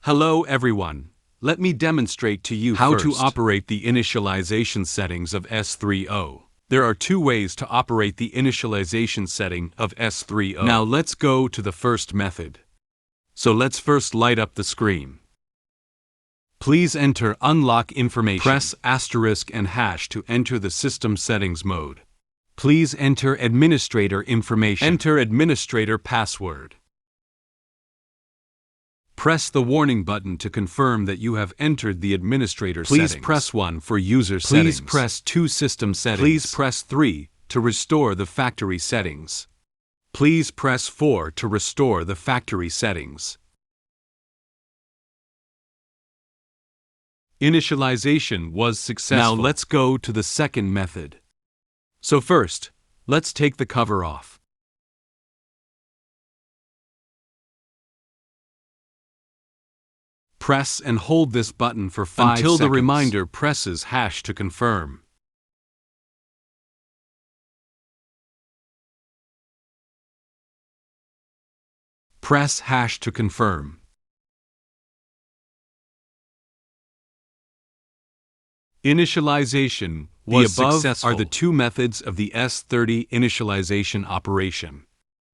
Hello everyone. Let me demonstrate to you how to operate the initialization settings of S30. There are two ways to operate the initialization setting of S30. Now let's go to the first method. So let's first light up the screen. Please enter unlock information. Press asterisk and hash to enter the system settings mode. Please enter administrator information. Enter administrator password. Press the warning button to confirm that you have entered the administrator settings. Please press 1 for user settings. Please press 2 system settings. Please press 3 to restore the factory settings. Please press 4 to restore the factory settings. Initialization was successful. Now let's go to the second method. So first, let's take the cover off. Press and hold this button for 5 seconds. Until the reminder presses hash to confirm. Press hash to confirm. Initialization was successful. The above are the two methods of the S30 initialization operation.